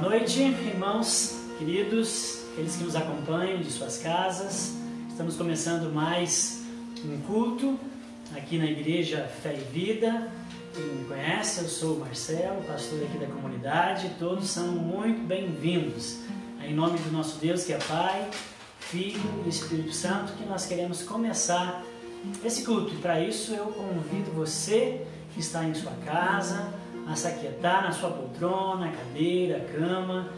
noite, irmãos, queridos, aqueles que nos acompanham de suas casas. Estamos começando mais um culto aqui na Igreja Fé e Vida. Quem me conhece, eu sou o Marcelo, pastor aqui da comunidade. Todos são muito bem-vindos. Em nome do nosso Deus, que é Pai, Filho e Espírito Santo, que nós queremos começar esse culto. E para isso eu convido você que está em sua casa a se aquietar na sua poltrona, cadeira, cama,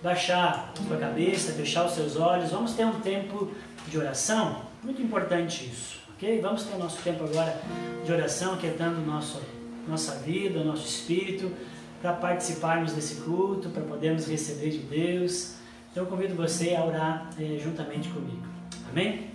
baixar a sua cabeça, fechar os seus olhos. Vamos ter um tempo de oração, muito importante isso, ok? Vamos ter o nosso tempo agora de oração, aquietando nossa vida, nosso espírito, para participarmos desse culto, para podermos receber de Deus. Então eu convido você a orar juntamente comigo, amém?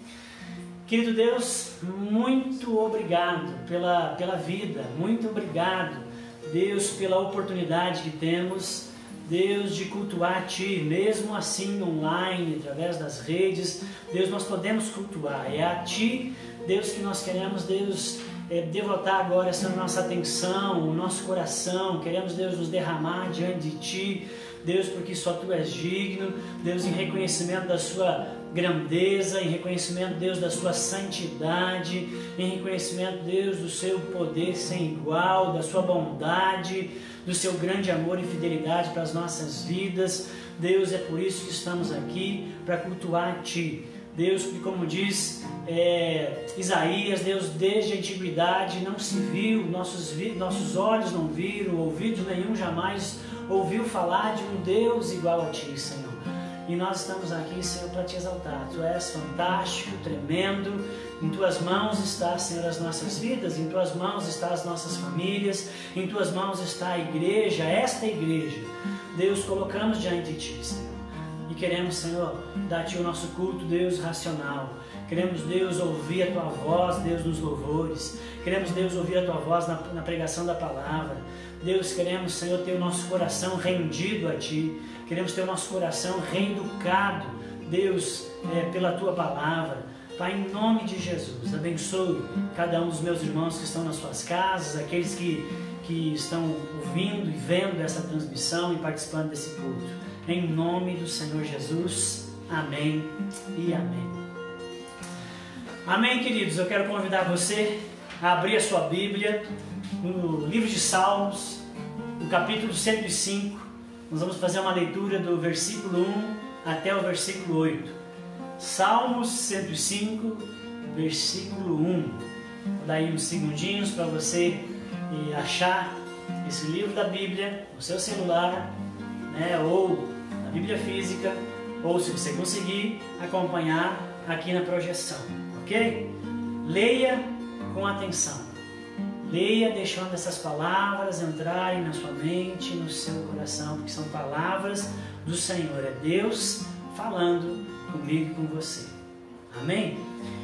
Querido Deus, muito obrigado pela vida, muito obrigado, Deus, pela oportunidade que temos, Deus, de cultuar a Ti, mesmo assim online, através das redes. Deus, nós podemos cultuar, é a Ti, Deus, que nós queremos, Deus, devotar agora essa nossa atenção, o nosso coração. Queremos, Deus, nos derramar diante de Ti, Deus, porque só Tu és digno, Deus, em reconhecimento da Sua grandeza, em reconhecimento, Deus, da Sua santidade, em reconhecimento, Deus, do Seu poder sem igual, da Sua bondade, do Seu grande amor e fidelidade para as nossas vidas. Deus, é por isso que estamos aqui, para cultuar a Ti. Deus, que como diz Isaías, Deus, desde a antiguidade não se viu, nossos olhos não viram, ouvidos nenhum jamais ouviu falar de um Deus igual a Ti, Senhor. E nós estamos aqui, Senhor, para Te exaltar. Tu és fantástico, tremendo. Em Tuas mãos está, Senhor, as nossas vidas. Em Tuas mãos estão as nossas famílias. Em Tuas mãos está a igreja, esta igreja. Deus, colocamos diante de Ti, Senhor. E queremos, Senhor, dar-Te o nosso culto, Deus, racional. Queremos, Deus, ouvir a Tua voz, Deus, nos louvores. Queremos, Deus, ouvir a Tua voz na pregação da palavra. Deus, queremos, Senhor, ter o nosso coração rendido a Ti. Queremos ter o nosso coração reeducado, Deus, pela Tua palavra. Pai, em nome de Jesus, abençoe cada um dos meus irmãos que estão nas suas casas, aqueles que estão ouvindo e vendo essa transmissão e participando desse culto. Em nome do Senhor Jesus, amém e amém. Amém, queridos. Eu quero convidar você a abrir a sua Bíblia no livro de Salmos, no capítulo 105. Nós vamos fazer uma leitura do versículo 1 até o versículo 8. Salmos 105, versículo 1. Vou dar aí uns segundinhos para você achar esse livro da Bíblia no seu celular, né, ou na Bíblia física, ou se você conseguir acompanhar aqui na projeção, ok? Leia com atenção. Leia deixando essas palavras entrarem na sua mente, no seu coração, porque são palavras do Senhor. É Deus falando comigo e com você. Amém?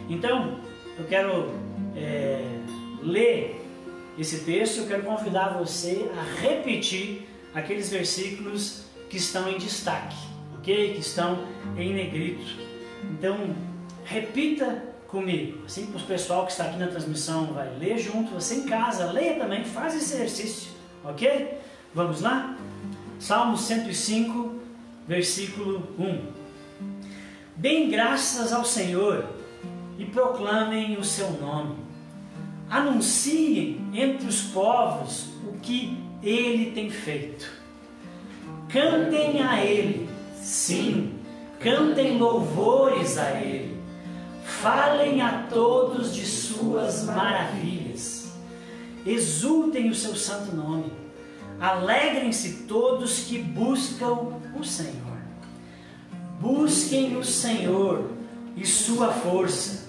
Então, eu quero ler esse texto. Eu quero convidar você a repetir aqueles versículos que estão em destaque, ok? Que estão em negrito. Então, repita comigo, assim que o pessoal que está aqui na transmissão vai ler junto, você em casa, leia também, faz esse exercício, ok? Vamos lá? Salmo 105, versículo 1. Deem graças ao Senhor e proclamem o seu nome. Anunciem entre os povos o que Ele tem feito. Cantem a Ele, sim, cantem louvores a Ele. Falem a todos de suas maravilhas. Exultem o seu santo nome. Alegrem-se todos que buscam o Senhor. Busquem o Senhor e sua força.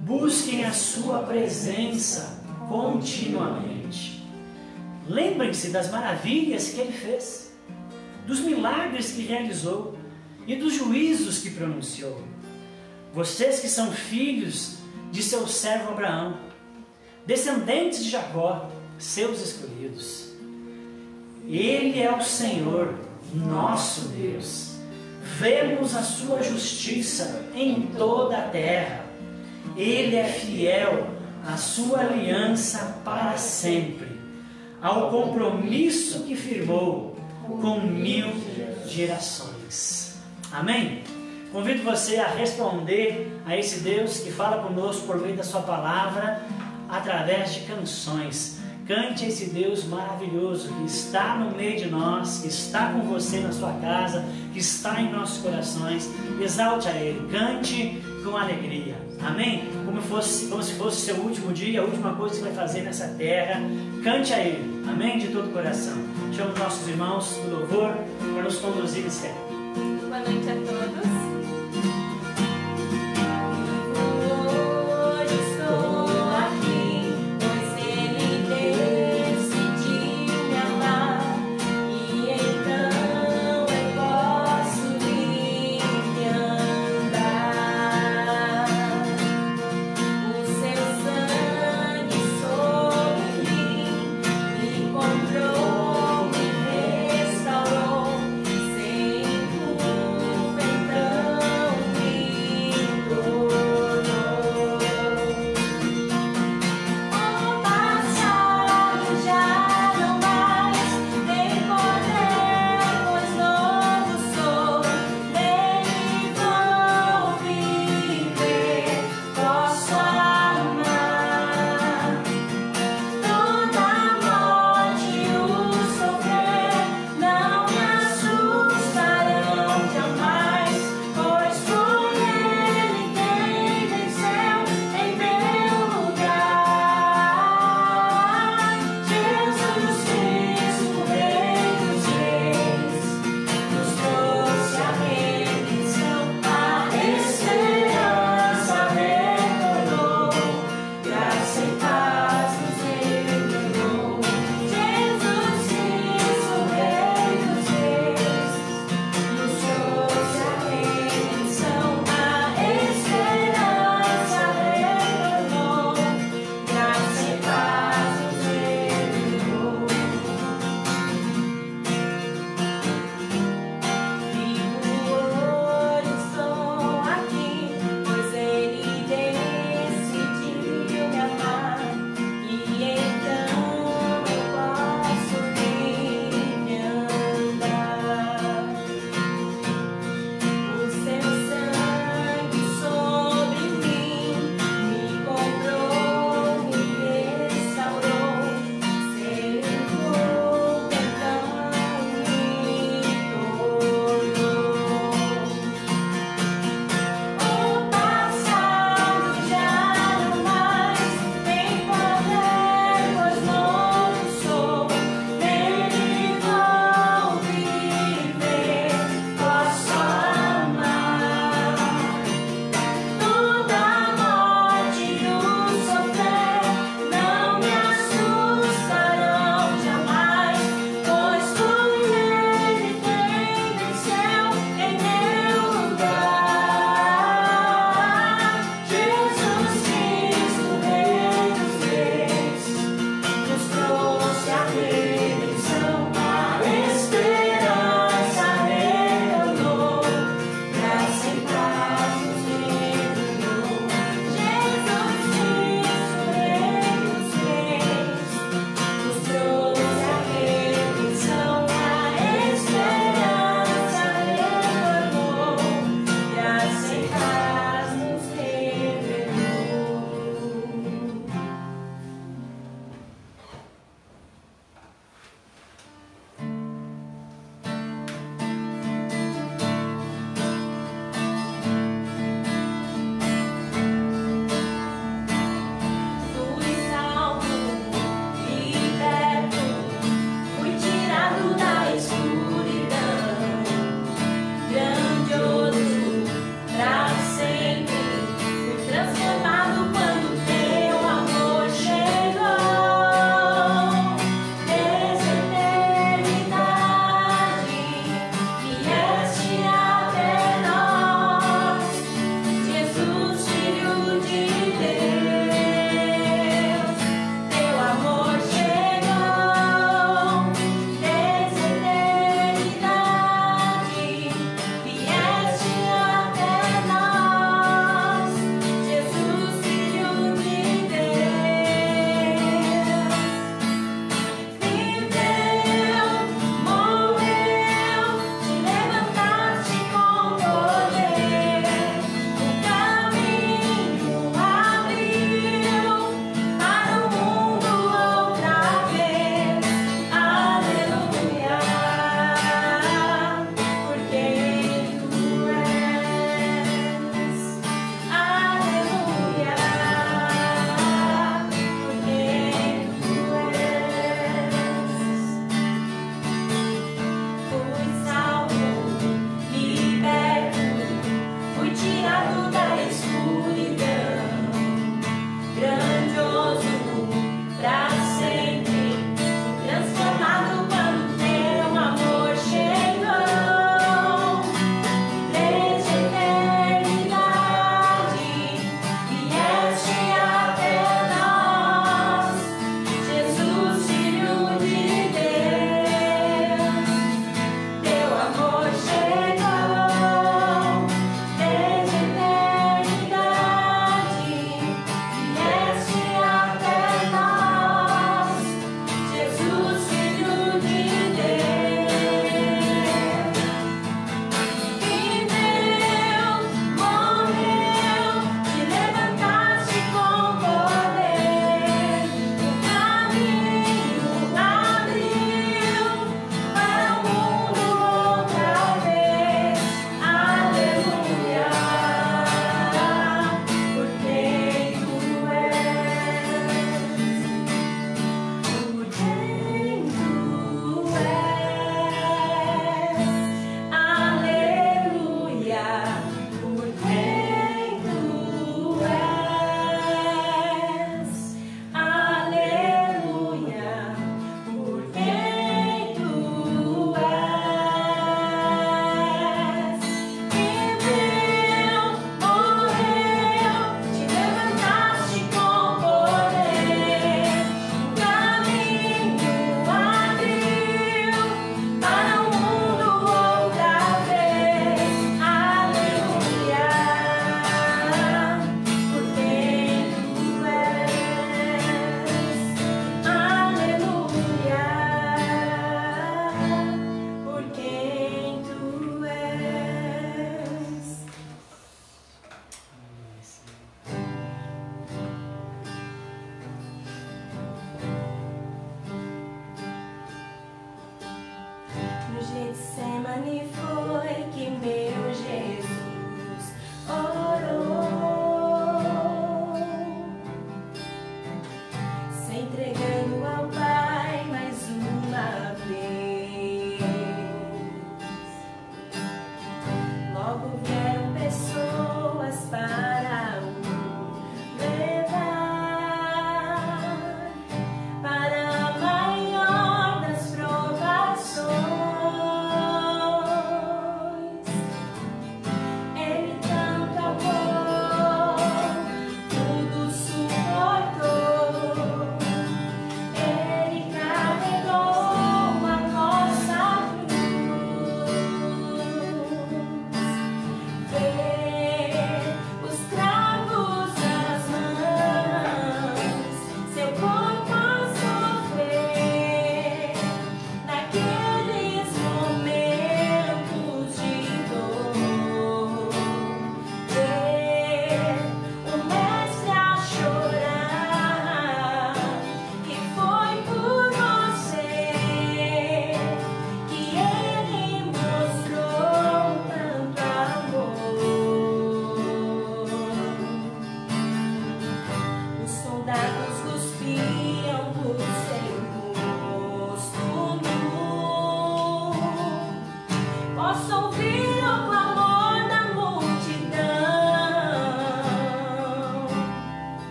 Busquem a sua presença continuamente. Lembrem-se das maravilhas que Ele fez, dos milagres que realizou e dos juízos que pronunciou. Vocês que são filhos de seu servo Abraão, descendentes de Jacó, seus escolhidos. Ele é o Senhor, nosso Deus. Vemos a sua justiça em toda a terra. Ele é fiel à sua aliança para sempre, ao compromisso que firmou com 1000 gerações. Amém? Convido você a responder a esse Deus que fala conosco por meio da sua palavra, através de canções. Cante a esse Deus maravilhoso que está no meio de nós, que está com você na sua casa, que está em nossos corações. Exalte a Ele, cante com alegria. Amém? Como se fosse seu último dia, a última coisa que você vai fazer nessa terra. Cante a Ele. Amém? De todo o coração. Chamo os nossos irmãos do louvor para nos conduzir em fé. Boa noite a todos. Comprou e restaurou sem culpa.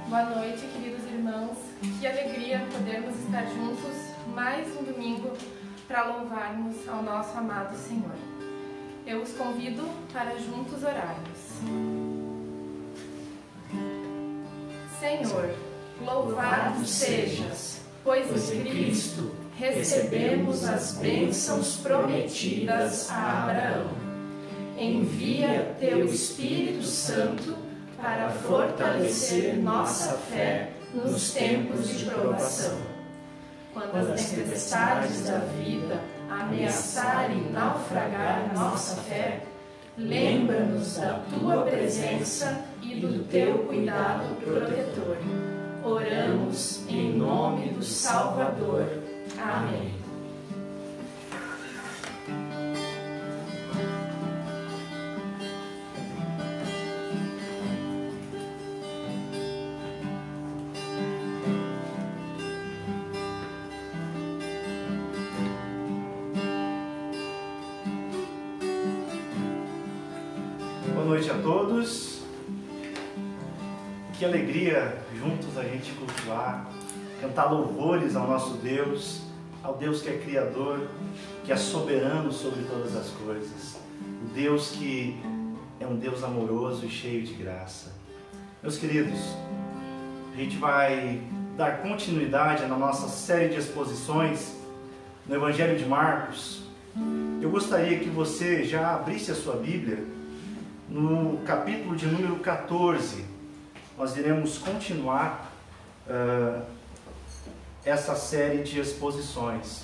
Boa noite, queridos irmãos. Que alegria podermos estar juntos mais um domingo para louvarmos ao nosso amado Senhor. Eu os convido para juntos orarmos. Senhor, louvado sejas, pois em Cristo recebemos as bênçãos prometidas a Abraão. Envia teu Espírito Santo para fortalecer nossa fé nos tempos de provação. Quando as tempestades da vida ameaçarem naufragar nossa fé, lembra-nos da tua presença e do teu cuidado protetor. Oramos em nome do Salvador. Amém. Boa noite a todos. Que alegria juntos a gente cultuar, cantar louvores ao nosso Deus, ao Deus que é Criador, que é soberano sobre todas as coisas, o Deus que é um Deus amoroso e cheio de graça. Meus queridos, a gente vai dar continuidade na nossa série de exposições no Evangelho de Marcos. Eu gostaria que você já abrisse a sua Bíblia no capítulo de número 14. Nós iremos continuar essa série de exposições.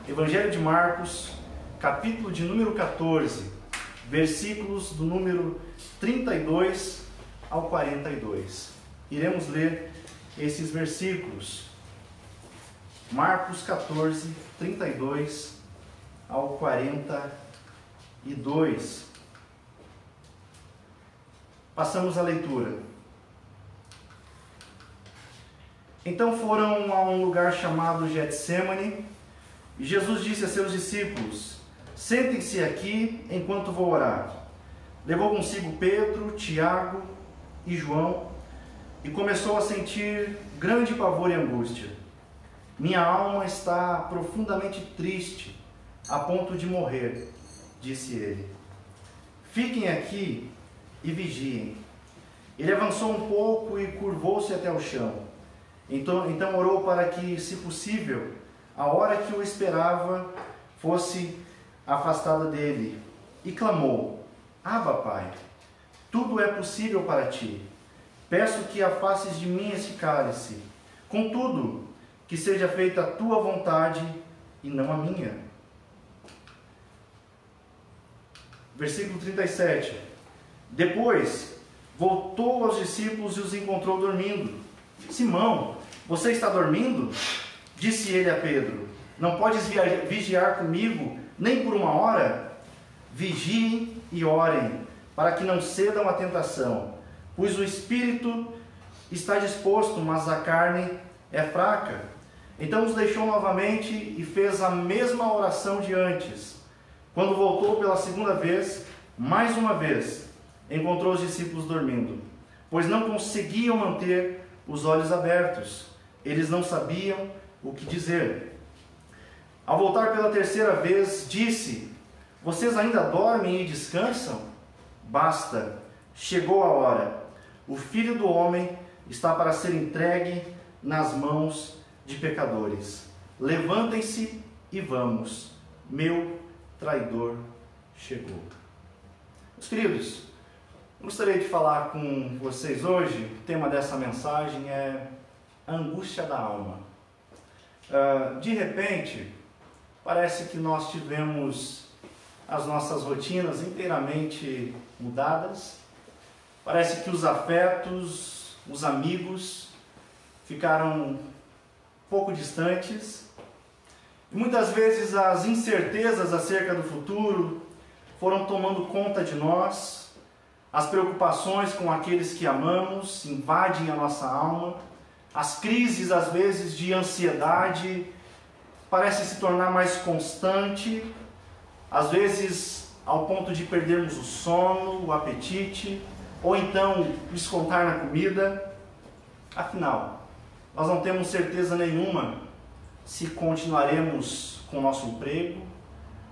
Evangelho de Marcos, capítulo de número 14, versículos do número 32 ao 42. Iremos ler esses versículos. Marcos 14, 32 ao 42. Passamos a leitura. Então foram a um lugar chamado Getsêmani, e Jesus disse a seus discípulos: sentem-se aqui enquanto vou orar. Levou consigo Pedro, Tiago e João, e começou a sentir grande pavor e angústia. Minha alma está profundamente triste, a ponto de morrer, disse ele. Fiquem aqui e vigiem. Ele avançou um pouco e curvou-se até o chão. Então orou para que, se possível, a hora que o esperava fosse afastada dele. E clamou: Abba, Pai, tudo é possível para ti. Peço que afastes de mim esse cálice. Contudo, que seja feita a tua vontade e não a minha. Versículo 37. Depois voltou aos discípulos e os encontrou dormindo. Simão, você está dormindo? Disse ele a Pedro: não podes vigiar comigo nem por uma hora? Vigiem e orem, para que não cedam à tentação, pois o espírito está disposto, mas a carne é fraca. Então os deixou novamente e fez a mesma oração de antes. Quando voltou pela segunda vez, mais uma vez, encontrou os discípulos dormindo, pois não conseguiam manter os olhos abertos. Eles não sabiam o que dizer. Ao voltar pela terceira vez, disse: vocês ainda dormem e descansam? Basta, chegou a hora. O Filho do Homem está para ser entregue nas mãos de pecadores. Levantem-se e vamos. Meu traidor chegou. Meus queridos, gostaria de falar com vocês hoje. O tema dessa mensagem é a angústia da alma. De repente, parece que nós tivemos as nossas rotinas inteiramente mudadas. Parece que os afetos, os amigos ficaram um pouco distantes. E muitas vezes as incertezas acerca do futuro foram tomando conta de nós. As preocupações com aqueles que amamos invadem a nossa alma. As crises, às vezes, de ansiedade parecem se tornar mais constante, às vezes ao ponto de perdermos o sono, o apetite, ou então descontar na comida. Afinal, nós não temos certeza nenhuma se continuaremos com o nosso emprego,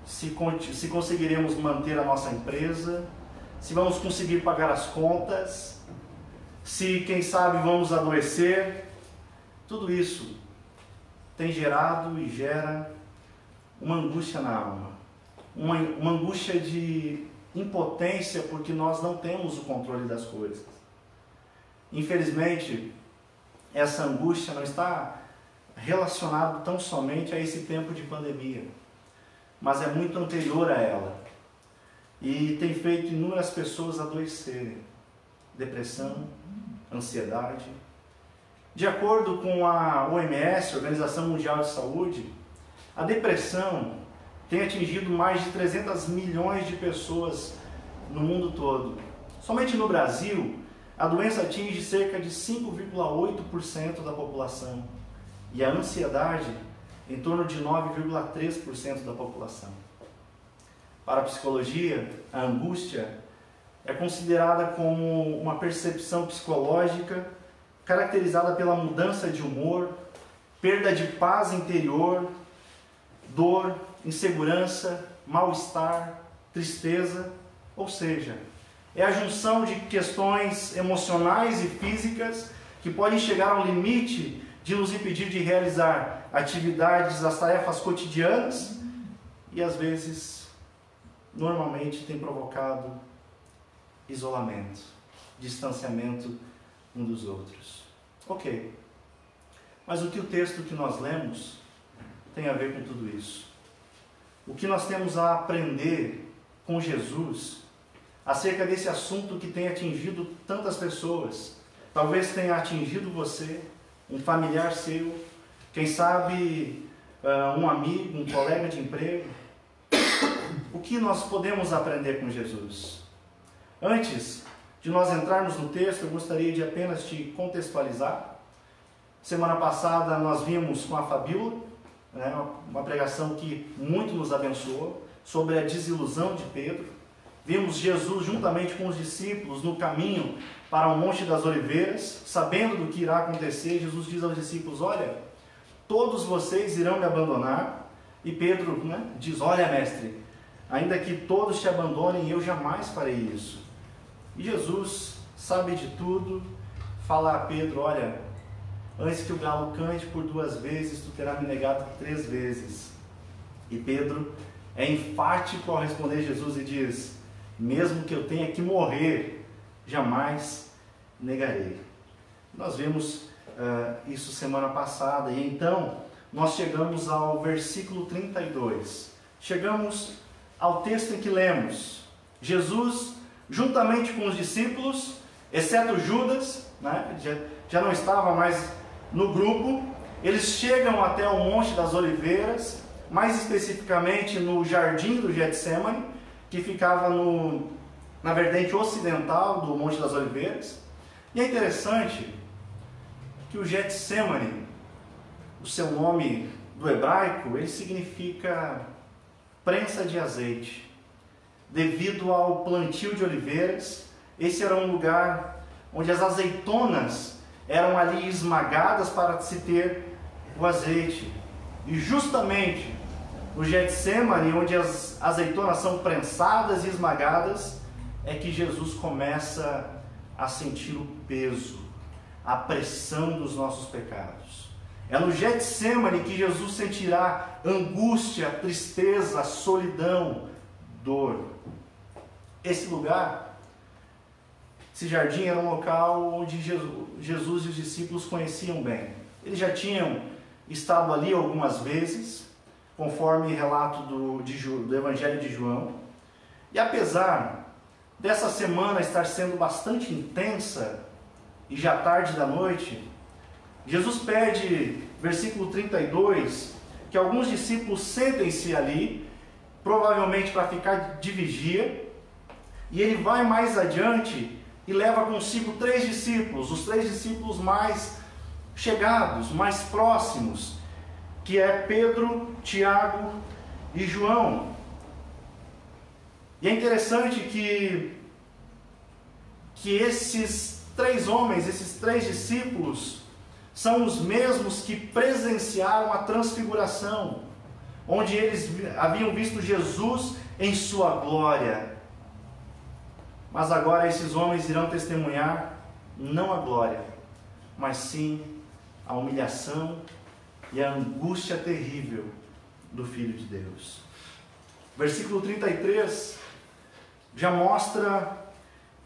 se conseguiremos manter a nossa empresa, se vamos conseguir pagar as contas, se, quem sabe, vamos adoecer. Tudo isso tem gerado e gera uma angústia na alma, uma angústia de impotência, porque nós não temos o controle das coisas. Infelizmente, essa angústia não está relacionada tão somente a esse tempo de pandemia, mas é muito anterior a ela e tem feito inúmeras pessoas adoecerem. Depressão, ansiedade. De acordo com a OMS, Organização Mundial de Saúde, a depressão tem atingido mais de 300 milhões de pessoas no mundo todo. Somente no Brasil, a doença atinge cerca de 5,8% da população e a ansiedade em torno de 9,3% da população. Para a psicologia, a angústia é considerada como uma percepção psicológica caracterizada pela mudança de humor, perda de paz interior, dor, insegurança, mal-estar, tristeza, ou seja, é a junção de questões emocionais e físicas que podem chegar ao limite de nos impedir de realizar atividades, as tarefas cotidianas e às vezes, normalmente, tem provocado isolamento, distanciamento um dos outros. Ok, mas o que o texto que nós lemos tem a ver com tudo isso? O que nós temos a aprender com Jesus acerca desse assunto que tem atingido tantas pessoas? Talvez tenha atingido você, um familiar seu, quem sabe um amigo, um colega de emprego. O que nós podemos aprender com Jesus? Antes de nós entrarmos no texto, eu gostaria de apenas te contextualizar. Semana passada nós vimos com a Fabíola, uma pregação que muito nos abençoou, sobre a desilusão de Pedro. Vimos Jesus juntamente com os discípulos no caminho para o Monte das Oliveiras, sabendo do que irá acontecer. Jesus diz aos discípulos: olha, todos vocês irão me abandonar. E Pedro diz: olha, mestre, ainda que todos te abandonem, eu jamais farei isso. E Jesus sabe de tudo, fala a Pedro: olha, antes que o galo cante por 2 vezes, tu terás me negado 3 vezes. E Pedro é enfático ao responder Jesus e diz: mesmo que eu tenha que morrer, jamais negarei. Nós vimos isso semana passada, e então nós chegamos ao versículo 32. Chegamos ao texto em que lemos: Jesus, juntamente com os discípulos, exceto Judas, já não estava mais no grupo, eles chegam até o Monte das Oliveiras, mais especificamente no Jardim do Getsemane, que ficava na vertente ocidental do Monte das Oliveiras. E é interessante que o Getsemane, o seu nome do hebraico, ele significa prensa de azeite. Devido ao plantio de oliveiras, esse era um lugar onde as azeitonas eram ali esmagadas para se ter o azeite. E justamente no Getsemane, onde as azeitonas são prensadas e esmagadas, é que Jesus começa a sentir o peso, a pressão dos nossos pecados. É no Getsemane que Jesus sentirá angústia, tristeza, solidão, dor. Esse lugar, esse jardim, era um local onde Jesus e os discípulos conheciam bem. Eles já tinham estado ali algumas vezes, conforme relato do Evangelho de João. E apesar dessa semana estar sendo bastante intensa, e já tarde da noite, Jesus pede, versículo 32, que alguns discípulos sentem-se ali, provavelmente para ficar de vigia, e ele vai mais adiante e leva consigo 3 discípulos, os 3 discípulos mais chegados, mais próximos, que é Pedro, Tiago e João. E é interessante que esses três homens, esses três discípulos, são os mesmos que presenciaram a transfiguração, onde eles haviam visto Jesus em sua glória. Mas agora esses homens irão testemunhar não a glória, mas sim a humilhação e a angústia terrível do Filho de Deus. Versículo 33 já mostra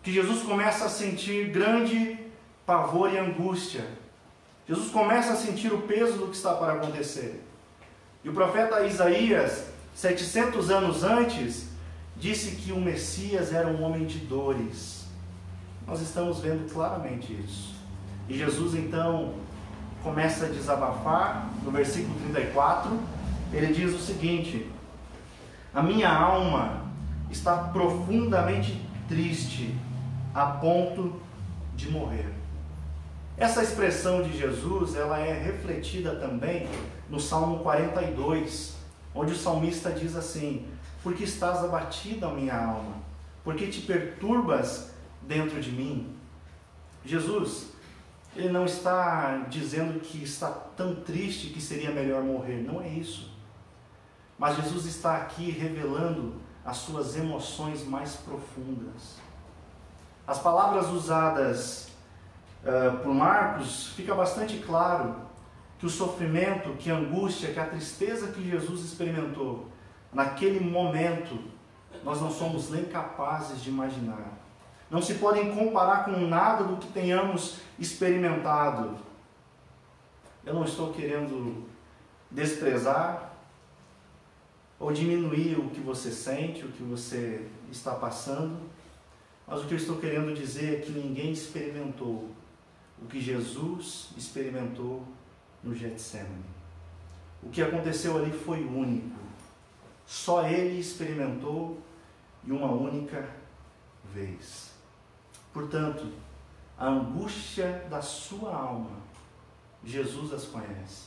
que Jesus começa a sentir grande pavor e angústia. Jesus começa a sentir o peso do que está para acontecer. E o profeta Isaías, 700 anos antes, disse que o Messias era um homem de dores. Nós estamos vendo claramente isso. E Jesus então começa a desabafar. No versículo 34, ele diz o seguinte: a minha alma está profundamente triste, a ponto de morrer. Essa expressão de Jesus, ela é refletida também no Salmo 42, onde o salmista diz assim: porque estás abatida, minha alma, porque te perturbas dentro de mim. Jesus, ele não está dizendo que está tão triste que seria melhor morrer, não é isso. Mas Jesus está aqui revelando as suas emoções mais profundas. As palavras usadas por Marcos, fica bastante claro que o sofrimento, que a angústia, que a tristeza que Jesus experimentou naquele momento, nós não somos nem capazes de imaginar. Não se podem comparar com nada do que tenhamos experimentado. Eu não estou querendo desprezar ou diminuir o que você sente, o que você está passando, mas o que eu estou querendo dizer é que ninguém experimentou o que Jesus experimentou no Getsemane. O que aconteceu ali foi único. Só ele experimentou e uma única vez. Portanto, a angústia da sua alma, Jesus as conhece.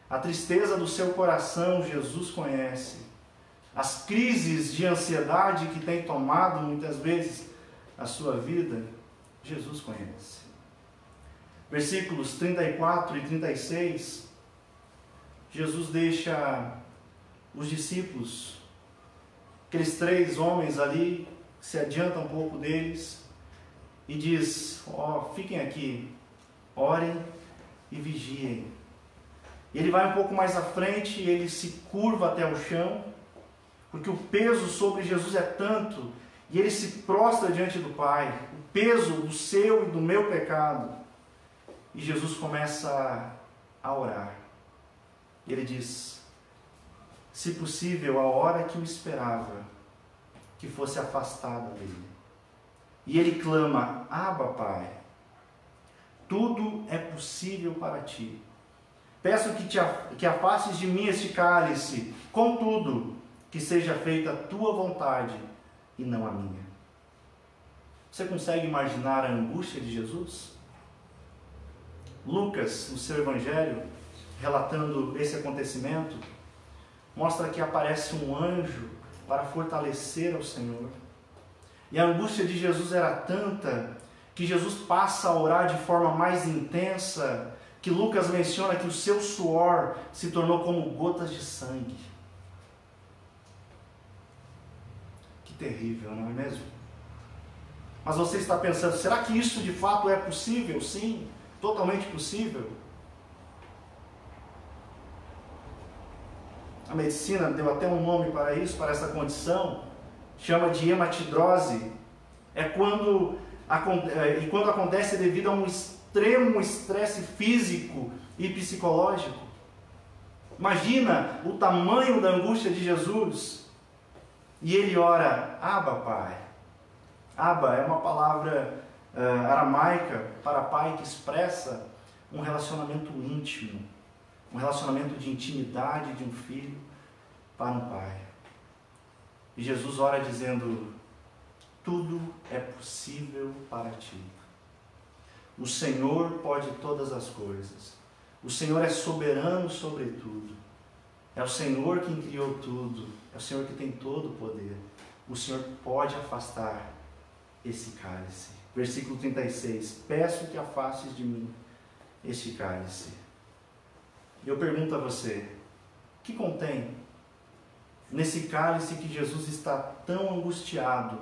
A tristeza do seu coração, Jesus conhece. As crises de ansiedade que tem tomado muitas vezes a sua vida, Jesus conhece. Versículos 34 e 36, Jesus deixa os discípulos, aqueles três homens ali, se adianta um pouco deles e diz: fiquem aqui, orem e vigiem. E ele vai um pouco mais à frente e ele se curva até o chão, porque o peso sobre Jesus é tanto, e ele se prostra diante do Pai, o peso do seu e do meu pecado. E Jesus começa a orar. Ele diz: se possível, a hora que eu esperava, que fosse afastada dele. E ele clama: Abba, Pai, tudo é possível para ti. Peço que afastes de mim este cálice, contudo, que seja feita a tua vontade e não a minha. Você consegue imaginar a angústia de Jesus? Lucas, no seu evangelho, relatando esse acontecimento, mostra que aparece um anjo para fortalecer ao Senhor. E a angústia de Jesus era tanta que Jesus passa a orar de forma mais intensa, que Lucas menciona que o seu suor se tornou como gotas de sangue. Que terrível, não é mesmo? Mas você está pensando, será que isso de fato é possível? Sim, totalmente possível. A medicina deu até um nome para isso, para essa condição, chama de hematidrose. É quando acontece devido a um extremo estresse físico e psicológico. Imagina o tamanho da angústia de Jesus. E ele ora: Abba, Pai. Abba é uma palavra aramaica para pai que expressa um relacionamento íntimo, um relacionamento de intimidade de um filho para um pai. E Jesus ora dizendo: tudo é possível para ti. O Senhor pode todas as coisas. O Senhor é soberano sobre tudo. É o Senhor quem criou tudo. É o Senhor que tem todo o poder. O Senhor pode afastar esse cálice. Versículo 36. Peço que afastes de mim este cálice. Eu pergunto a você, o que contém nesse cálice que Jesus está tão angustiado,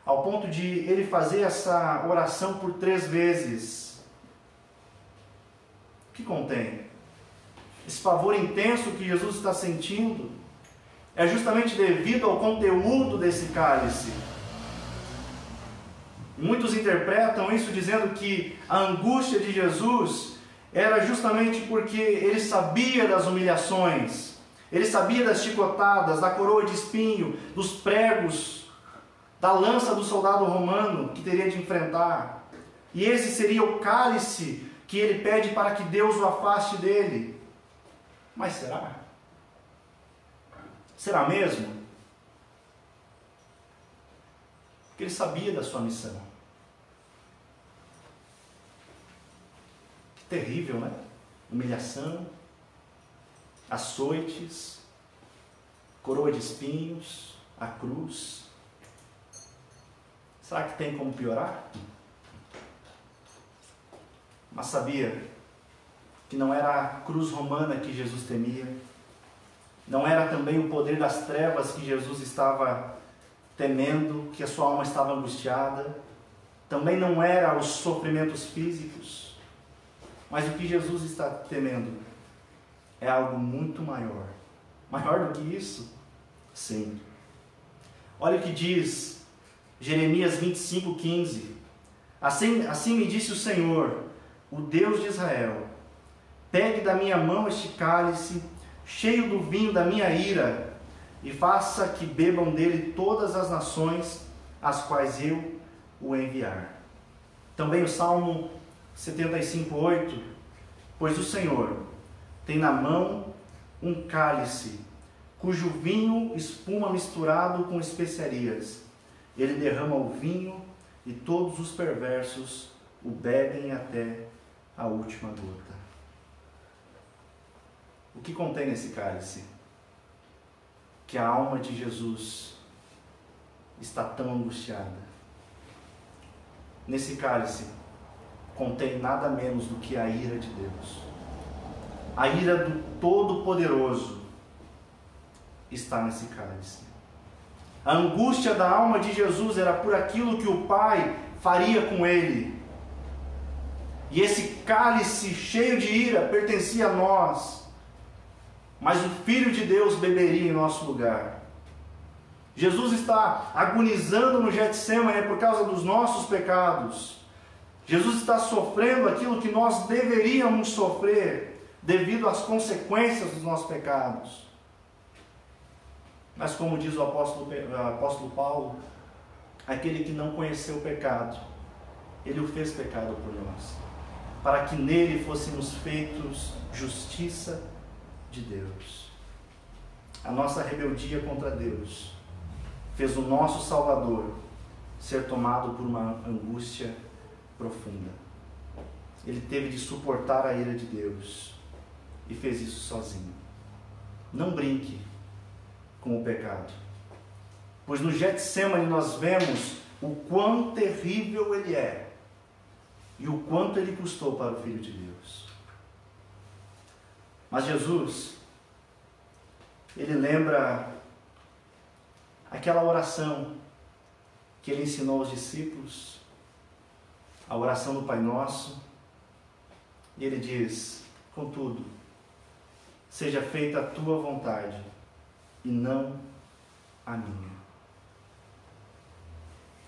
ao ponto de ele fazer essa oração por 3 vezes? O que contém? Esse pavor intenso que Jesus está sentindo é justamente devido ao conteúdo desse cálice. Muitos interpretam isso dizendo que a angústia de Jesus era justamente porque ele sabia das humilhações, ele sabia das chicotadas, da coroa de espinho, dos pregos, da lança do soldado romano que teria de enfrentar. E esse seria o cálice que ele pede para que Deus o afaste dele. Mas será? Será mesmo? Porque ele sabia da sua missão. Que terrível, né? Humilhação, açoites, coroa de espinhos, a cruz. Será que tem como piorar? Mas sabia que não era a cruz romana que Jesus temia, não era também o poder das trevas que Jesus estava temendo, que a sua alma estava angustiada, também não era os sofrimentos físicos, mas o que Jesus está temendo é algo muito maior. Maior do que isso? Sim. Olha o que diz Jeremias 25:15. Assim me disse o Senhor, o Deus de Israel: pegue da minha mão este cálice, cheio do vinho da minha ira, e faça que bebam dele todas as nações, as quais eu o enviar. Também o Salmo 75:8. Pois o Senhor tem na mão um cálice, cujo vinho espuma misturado com especiarias. Ele derrama o vinho, e todos os perversos o bebem até a última gota. O que contém esse cálice? Que a alma de Jesus está tão angustiada. Nesse cálice contém nada menos do que a ira de Deus. A ira do Todo-Poderoso está nesse cálice. A angústia da alma de Jesus era por aquilo que o Pai faria com ele. E esse cálice cheio de ira pertencia a nós, mas o Filho de Deus beberia em nosso lugar. Jesus está agonizando no Getsêmani por causa dos nossos pecados. Jesus está sofrendo aquilo que nós deveríamos sofrer devido às consequências dos nossos pecados. Mas como diz o apóstolo Paulo, aquele que não conheceu o pecado, ele o fez pecado por nós, para que nele fôssemos feitos justiça de Deus. A nossa rebeldia contra Deus fez o nosso Salvador ser tomado por uma angústia profunda. Ele teve de suportar a ira de Deus e fez isso sozinho. Não brinque com o pecado, pois no Getsêmani nós vemos o quão terrível ele é e o quanto ele custou para o Filho de Deus. Mas Jesus, ele lembra aquela oração que ele ensinou aos discípulos, a oração do Pai Nosso, e ele diz: contudo, seja feita a tua vontade e não a minha.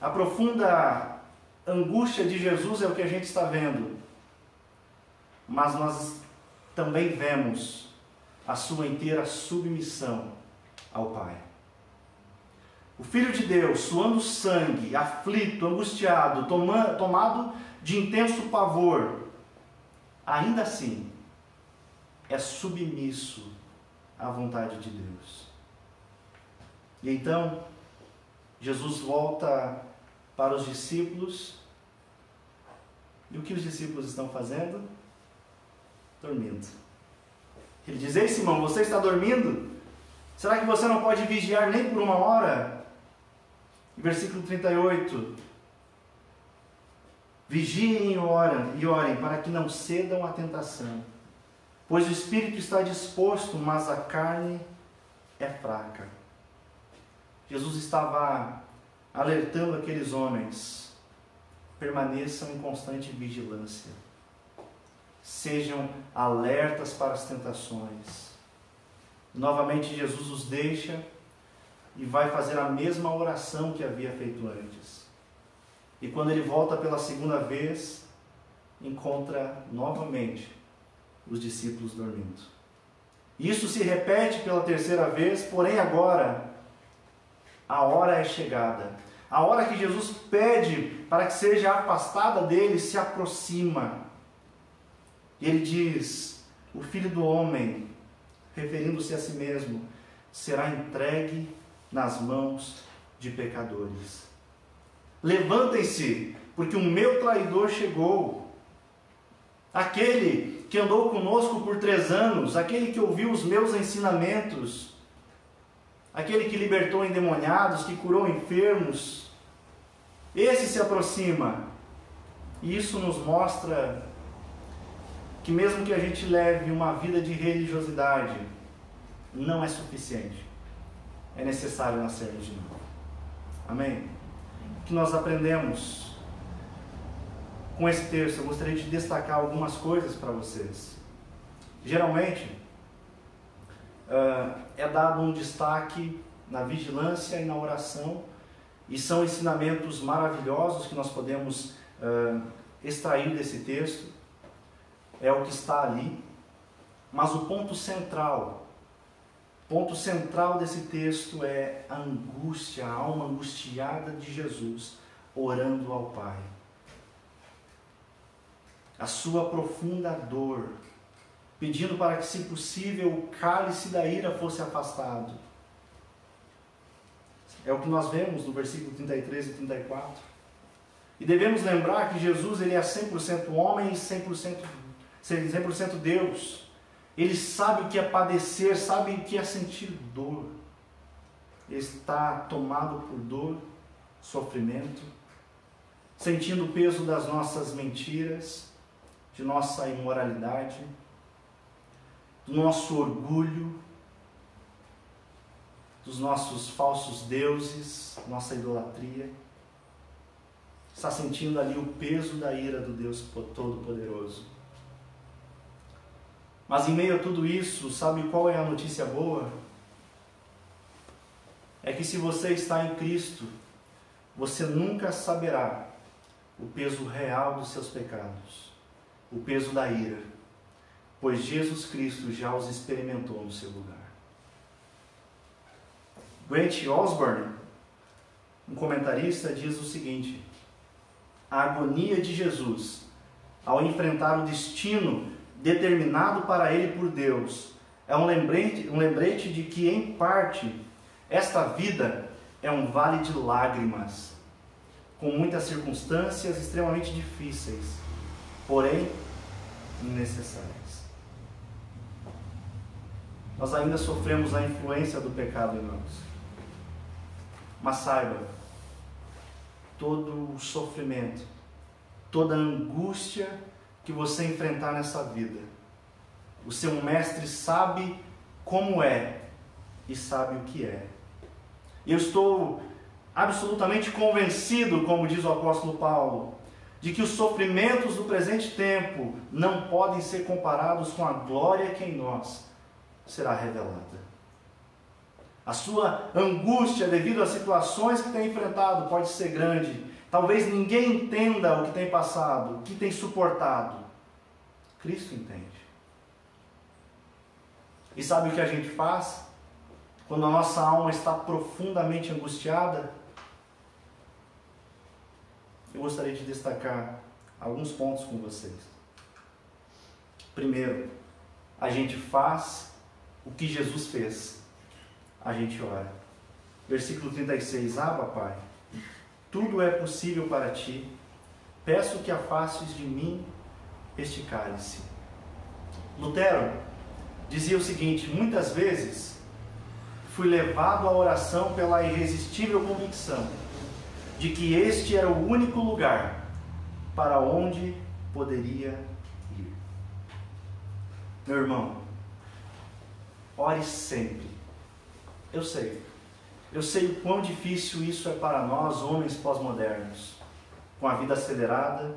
A profunda angústia de Jesus é o que a gente está vendo, mas nós também vemos a sua inteira submissão ao Pai. O Filho de Deus, suando sangue, aflito, angustiado, tomado de intenso pavor, ainda assim é submisso à vontade de Deus. E então, Jesus volta para os discípulos, e o que os discípulos estão fazendo? Dormindo. Ele diz: ei Simão, você está dormindo? Será que você não pode vigiar nem por 1 hora? Versículo 38. Vigiem e orem para que não cedam à tentação, pois o espírito está disposto, mas a carne é fraca. Jesus estava alertando aqueles homens: permaneçam em constante vigilância, sejam alertas para as tentações. Novamente Jesus os deixa e vai fazer a mesma oração que havia feito antes. E quando ele volta pela segunda vez, encontra novamente os discípulos dormindo. Isso se repete pela terceira vez, porém agora a hora é chegada. A hora que Jesus pede para que seja afastada dele se aproxima. E ele diz: o Filho do Homem, referindo-se a si mesmo, será entregue nas mãos de pecadores. Levantem-se, porque o meu traidor chegou. Aquele que andou conosco por 3 anos, aquele que ouviu os meus ensinamentos, aquele que libertou endemoniados, que curou enfermos, esse se aproxima. E isso nos mostra que mesmo que a gente leve uma vida de religiosidade, não é suficiente. É necessário nascermos de novo. Amém? O que nós aprendemos com esse texto? Eu gostaria de destacar algumas coisas para vocês. Geralmente, é dado um destaque na vigilância e na oração, e são ensinamentos maravilhosos que nós podemos extrair desse texto. É o que está ali, mas o ponto central desse texto é a angústia, a alma angustiada de Jesus orando ao Pai. A sua profunda dor, pedindo para que, se possível, o cálice da ira fosse afastado. É o que nós vemos no versículo 33 e 34. E devemos lembrar que Jesus ele é 100% homem e 100% Deus. Ele sabe o que é padecer, sabe o que é sentir dor. Ele está tomado por dor, sofrimento, sentindo o peso das nossas mentiras, de nossa imoralidade, do nosso orgulho, dos nossos falsos deuses, nossa idolatria. Está sentindo ali o peso da ira do Deus Todo-Poderoso. Mas em meio a tudo isso, sabe qual é a notícia boa? É que se você está em Cristo, você nunca saberá o peso real dos seus pecados, o peso da ira, pois Jesus Cristo já os experimentou no seu lugar. Grant Osborne, um comentarista, diz o seguinte: a agonia de Jesus ao enfrentar o destino determinado para ele por Deus é um lembrete de que, em parte, esta vida é um vale de lágrimas, com muitas circunstâncias extremamente difíceis, porém necessárias. Nós ainda sofremos a influência do pecado em nós, mas saiba, todo o sofrimento, toda a angústia que você enfrentar nessa vida, o seu mestre sabe como é e sabe o que é. Eu estou absolutamente convencido, como diz o apóstolo Paulo, de que os sofrimentos do presente tempo não podem ser comparados com a glória que em nós será revelada. A sua angústia devido às situações que tem enfrentado pode ser grande. Talvez ninguém entenda o que tem passado, o que tem suportado. Cristo entende. E sabe o que a gente faz quando a nossa alma está profundamente angustiada? Eu gostaria de destacar alguns pontos com vocês. Primeiro, a gente faz o que Jesus fez. A gente ora. Versículo 36. Abba, Pai, tudo é possível para ti. Peço que afastes de mim este cálice. Lutero dizia o seguinte: muitas vezes fui levado à oração pela irresistível convicção de que este era o único lugar para onde poderia ir. Meu irmão, ore sempre. Eu sei o quão difícil isso é para nós, homens pós-modernos, com a vida acelerada,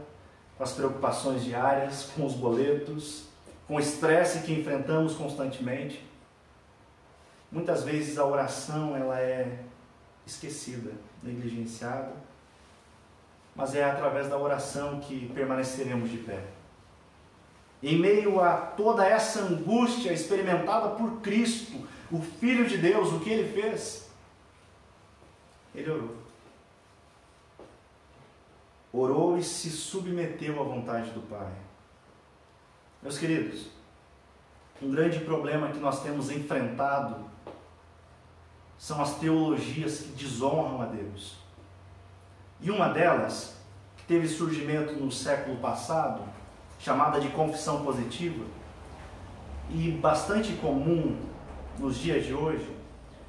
com as preocupações diárias, com os boletos, com o estresse que enfrentamos constantemente. Muitas vezes a oração ela é esquecida, negligenciada, mas é através da oração que permaneceremos de pé. Em meio a toda essa angústia experimentada por Cristo, o Filho de Deus, o que Ele fez? Ele orou. Orou e se submeteu à vontade do Pai. Meus queridos, um grande problema que nós temos enfrentado são as teologias que desonram a Deus. E uma delas, que teve surgimento no século passado, chamada de confissão positiva, e bastante comum nos dias de hoje,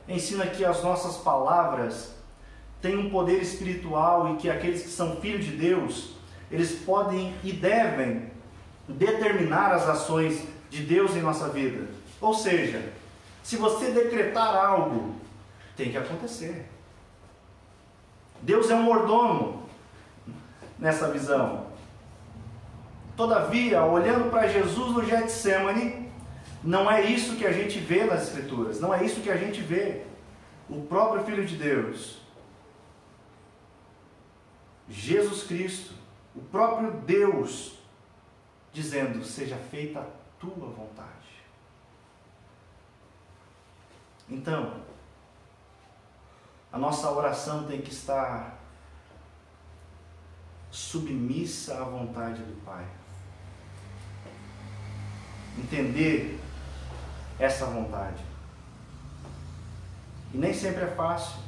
ensina que as nossas palavras têm um poder espiritual e que aqueles que são filhos de Deus, eles podem e devem determinar as ações de Deus em nossa vida. Ou seja, se você decretar algo, tem que acontecer. Deus é um mordomo nessa visão. Todavia, olhando para Jesus no Getsemane, não é isso que a gente vê nas Escrituras, não é isso que a gente vê. O próprio Filho de Deus, Jesus Cristo, o próprio Deus, dizendo: seja feita a tua vontade. Então, a nossa oração tem que estar submissa à vontade do Pai. Entender essa vontade. E nem sempre é fácil.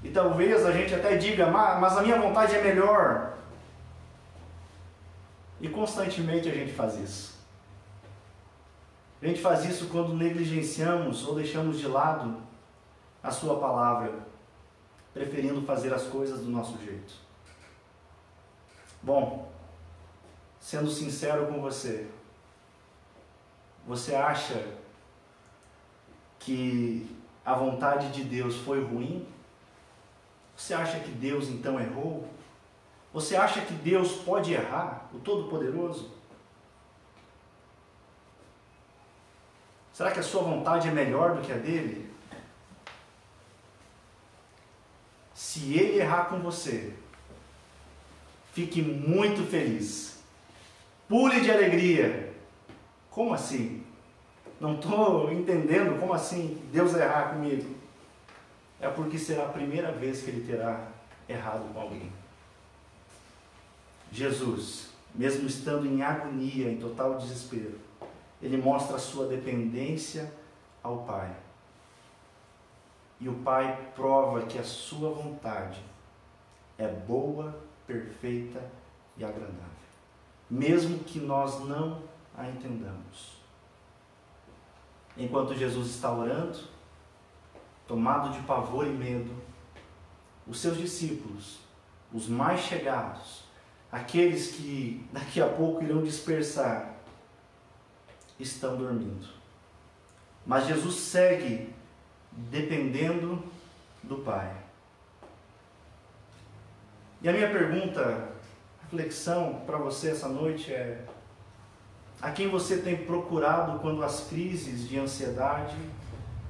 E talvez a gente até diga: mas a minha vontade é melhor. E constantemente a gente faz isso. A gente faz isso quando negligenciamos ou deixamos de lado a sua palavra, preferindo fazer as coisas do nosso jeito. Bom, sendo sincero com você, você acha que a vontade de Deus foi ruim? Você acha que Deus então errou? Você acha que Deus pode errar, o Todo-Poderoso? Será que a sua vontade é melhor do que a dele? Se ele errar com você, fique muito feliz. Pule de alegria. Como assim? Não estou entendendo. Como assim Deus errar comigo? É porque será a primeira vez que ele terá errado com alguém. Jesus, mesmo estando em agonia, em total desespero, ele mostra a sua dependência ao Pai. E o Pai prova que a sua vontade é boa, perfeita e agradável, mesmo que nós não a entendamos. Enquanto Jesus está orando, tomado de pavor e medo, os seus discípulos, os mais chegados, aqueles que daqui a pouco irão dispersar, estão dormindo. Mas Jesus segue dependendo do Pai. E a minha pergunta, reflexão para você essa noite é: a quem você tem procurado quando as crises de ansiedade,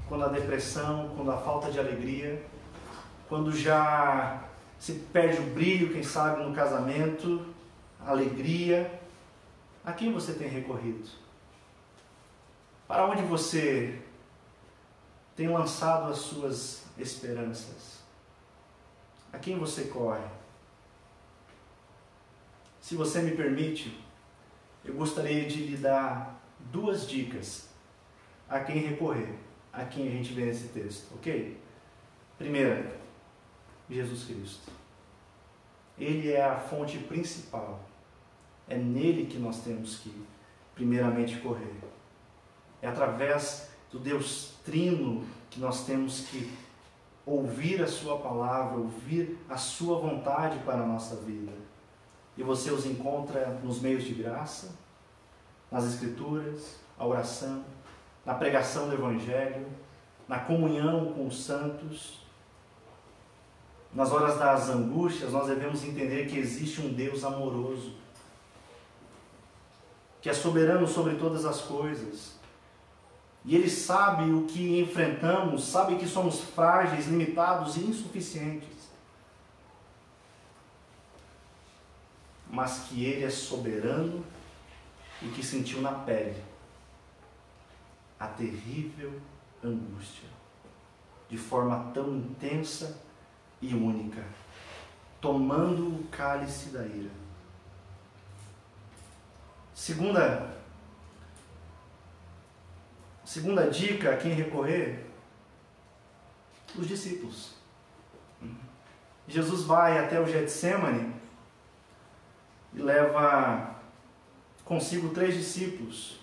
quando a depressão, quando a falta de alegria, quando já se perde o brilho, quem sabe, no casamento, a alegria, a quem você tem recorrido? Para onde você tem lançado as suas esperanças? A quem você corre? Se você me permite, eu gostaria de lhe dar 2 dicas a quem recorrer, a quem a gente vê nesse texto, ok? Primeira, Jesus Cristo. Ele é a fonte principal. É nele que nós temos que, primeiramente, correr. É através do Deus Trino que nós temos que ouvir a sua palavra, ouvir a sua vontade para a nossa vida. e você os encontra nos meios de graça, nas Escrituras, a oração, na pregação do Evangelho, na comunhão com os santos. Nas horas das angústias, nós devemos entender que existe um Deus amoroso, que é soberano sobre todas as coisas. E Ele sabe o que enfrentamos, sabe que somos frágeis, limitados e insuficientes. Mas que Ele é soberano e que sentiu na pele a terrível angústia, de forma tão intensa e única, tomando o cálice da ira. Segunda dica a quem recorrer: os discípulos. Jesus vai até o Getsêmani e leva consigo 3 discípulos.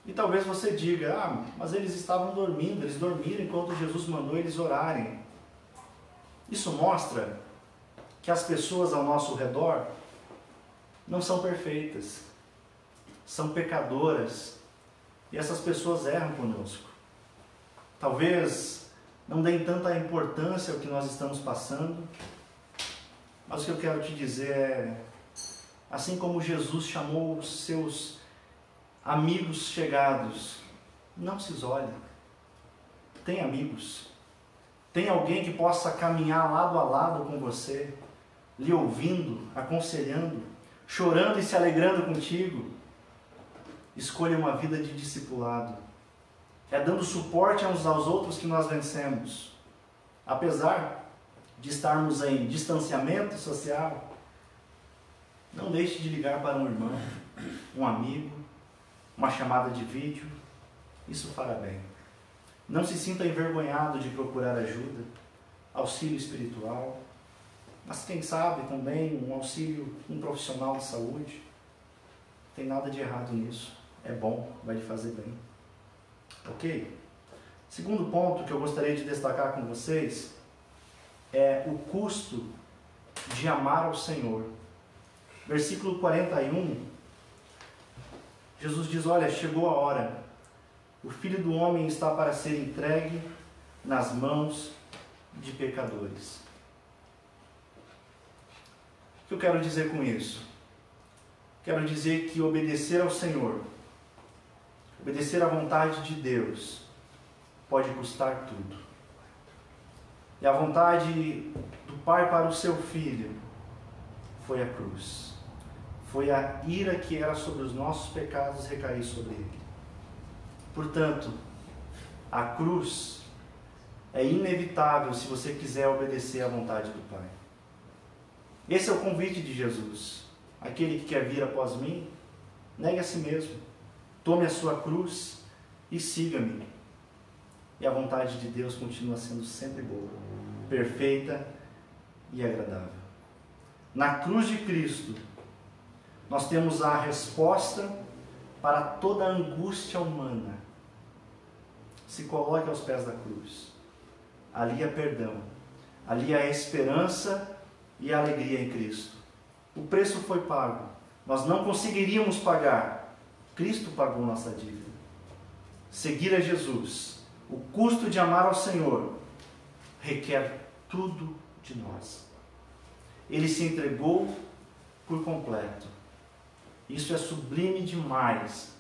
E talvez você diga: mas eles estavam dormindo, eles dormiram enquanto Jesus mandou eles orarem. Isso mostra que as pessoas ao nosso redor não são perfeitas, são pecadoras, e essas pessoas erram conosco. Talvez não deem tanta importância ao que nós estamos passando, mas o que eu quero te dizer é: assim como Jesus chamou os seus amigos chegados, não se isole. Tem amigos. Tem alguém que possa caminhar lado a lado com você, lhe ouvindo, aconselhando, chorando e se alegrando contigo. Escolha uma vida de discipulado. É dando suporte uns aos outros que nós vencemos. Apesar de estarmos em distanciamento social, não deixe de ligar para um irmão, um amigo, uma chamada de vídeo. Isso fará bem. Não se sinta envergonhado de procurar ajuda, auxílio espiritual, mas quem sabe também um auxílio, um profissional de saúde. Não tem nada de errado nisso. É bom, vai lhe fazer bem. Ok? Segundo ponto que eu gostaria de destacar com vocês é o custo de amar ao Senhor. Versículo 41, Jesus diz: olha, chegou a hora. O Filho do Homem está para ser entregue nas mãos de pecadores. O que eu quero dizer com isso? Quero dizer que obedecer ao Senhor, obedecer à vontade de Deus, pode custar tudo. E a vontade do Pai para o seu Filho foi a cruz. Foi a ira que era sobre os nossos pecados recair sobre Ele. Portanto, a cruz é inevitável se você quiser obedecer à vontade do Pai. Esse é o convite de Jesus. Aquele que quer vir após mim, negue a si mesmo, tome a sua cruz e siga-me. E a vontade de Deus continua sendo sempre boa, perfeita e agradável. Na cruz de Cristo, nós temos a resposta para toda a angústia humana. Se coloque aos pés da cruz. Ali há perdão, ali há esperança e alegria em Cristo. O preço foi pago. Nós não conseguiríamos pagar. Cristo pagou nossa dívida. Seguir a Jesus, o custo de amar ao Senhor, requer tudo de nós. Ele se entregou por completo. Isso é sublime demais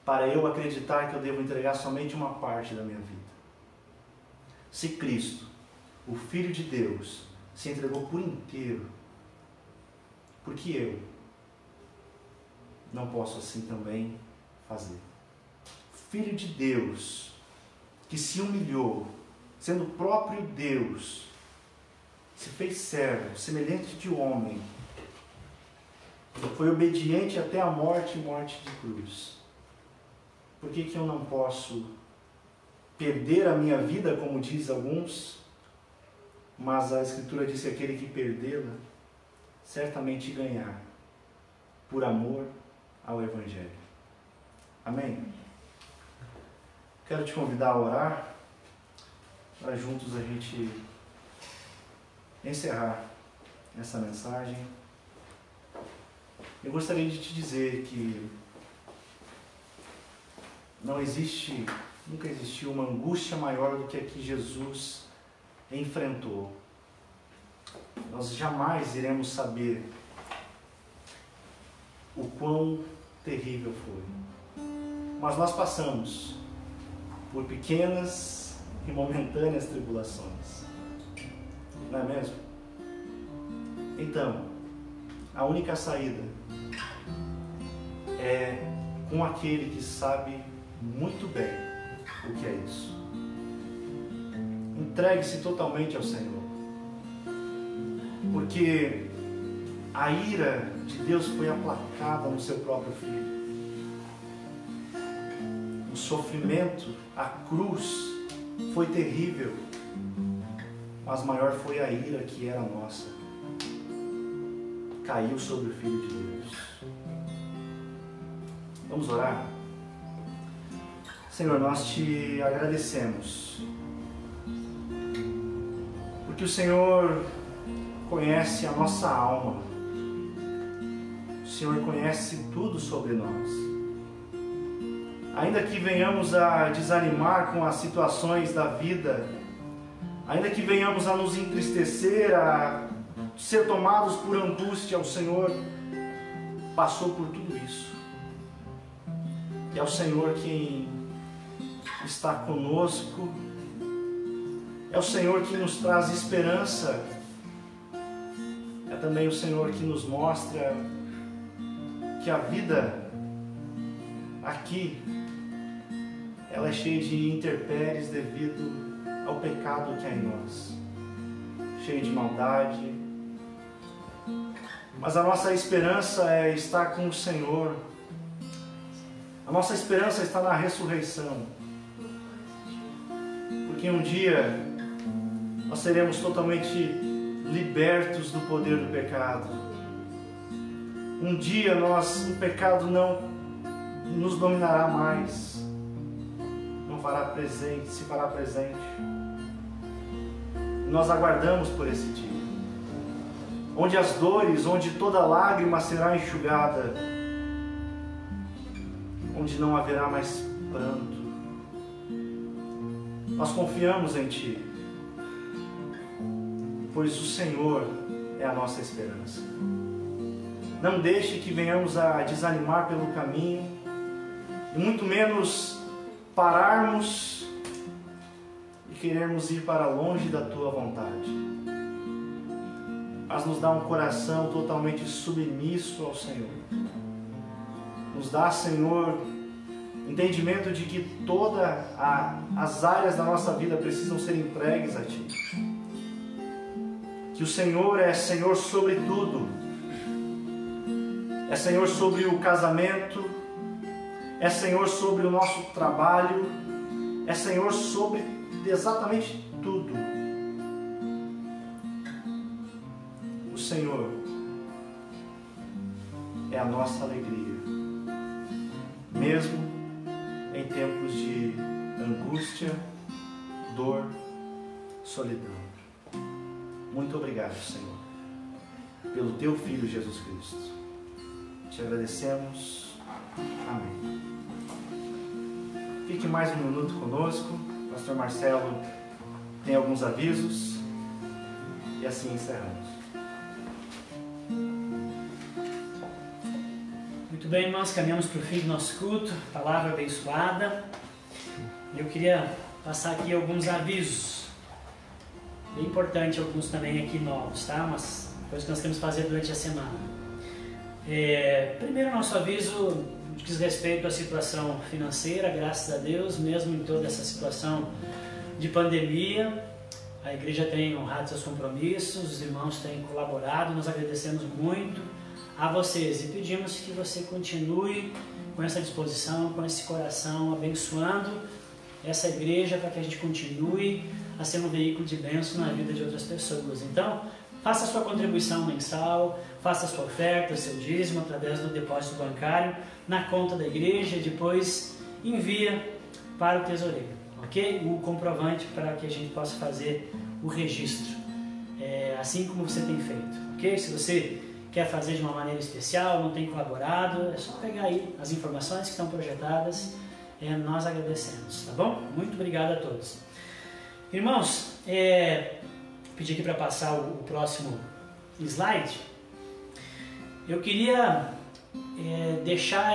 para eu acreditar que eu devo entregar somente uma parte da minha vida. Se Cristo, o Filho de Deus, se entregou por inteiro, por que eu não posso assim também fazer? Filho de Deus, que se humilhou, sendo o próprio Deus, se fez servo, semelhante de homem, foi obediente até a morte e morte de cruz. Por que eu não posso perder a minha vida, como diz alguns, mas a Escritura diz que aquele que perdê-la, certamente ganhar, por amor ao Evangelho. Amém? Quero te convidar a orar, para juntos a gente encerrar essa mensagem. eu gostaria de te dizer que nunca existiu uma angústia maior do que a que Jesus enfrentou. Nós jamais iremos saber o quão terrível foi. Mas nós passamos por pequenas e momentâneas tribulações. Não é mesmo? Então, a única saída é com aquele que sabe muito bem o que é isso. Entregue-se totalmente ao Senhor. Porque a ira de Deus foi aplacada no seu próprio Filho. O sofrimento, a cruz foi terrível, mas maior foi a ira que era nossa. Caiu sobre o Filho de Deus. Vamos orar? Senhor, nós te agradecemos, porque o Senhor conhece a nossa alma. O Senhor conhece tudo sobre nós. Ainda que venhamos a desanimar com as situações da vida, ainda que venhamos a nos entristecer, a ser tomados por angústia, o Senhor passou por tudo isso. E é o Senhor quem está conosco, é o Senhor que nos traz esperança, é também o Senhor que nos mostra que a vida aqui, ela é cheia de intempéries devido ao pecado que há em nós, cheia de maldade, mas a nossa esperança é estar com o Senhor, a nossa esperança está na ressurreição, porque um dia nós seremos totalmente libertos do poder do pecado. Um dia o pecado não nos dominará mais, se fará presente. Nós aguardamos por esse dia, onde as dores, onde toda lágrima será enxugada, onde não haverá mais pranto. Nós confiamos em Ti, pois o Senhor é a nossa esperança. Não deixe que venhamos a desanimar pelo caminho, e muito menos pararmos e querermos ir para longe da Tua vontade. Mas nos dá um coração totalmente submisso ao Senhor. Nos dá, Senhor, entendimento de que todas as áreas da nossa vida precisam ser entregues a Ti. Que o Senhor é Senhor sobre tudo. É Senhor sobre o casamento, é Senhor sobre o nosso trabalho, é Senhor sobre exatamente tudo. O Senhor é a nossa alegria, mesmo em tempos de angústia, dor, solidão. Muito obrigado, Senhor, pelo Teu Filho Jesus Cristo. Te agradecemos. Amém. Fique mais um minuto conosco. O pastor Marcelo tem alguns avisos e assim encerramos. Muito bem, irmãos, caminhamos para o fim do nosso culto, palavra abençoada. Eu queria passar aqui alguns avisos, bem importante, alguns também aqui novos, tá? Umas coisas que nós temos que fazer durante a semana. Primeiro, nosso aviso diz respeito à situação financeira. Graças a Deus, mesmo em toda essa situação de pandemia, a igreja tem honrado seus compromissos, os irmãos têm colaborado, nós agradecemos muito a vocês e pedimos que você continue com essa disposição, com esse coração, abençoando essa igreja para que a gente continue a ser um veículo de bênção na vida de outras pessoas. Então, faça a sua contribuição mensal, faça a sua oferta, o seu dízimo através do depósito bancário na conta da igreja e depois envia para o tesoureiro, ok? O comprovante para que a gente possa fazer o registro, assim como você tem feito, ok? Se você quer fazer de uma maneira especial, não tem colaborado, é só pegar aí as informações que estão projetadas, nós agradecemos, tá bom? Muito obrigado a todos. Irmãos, pedi aqui para passar o próximo slide. Eu queria deixar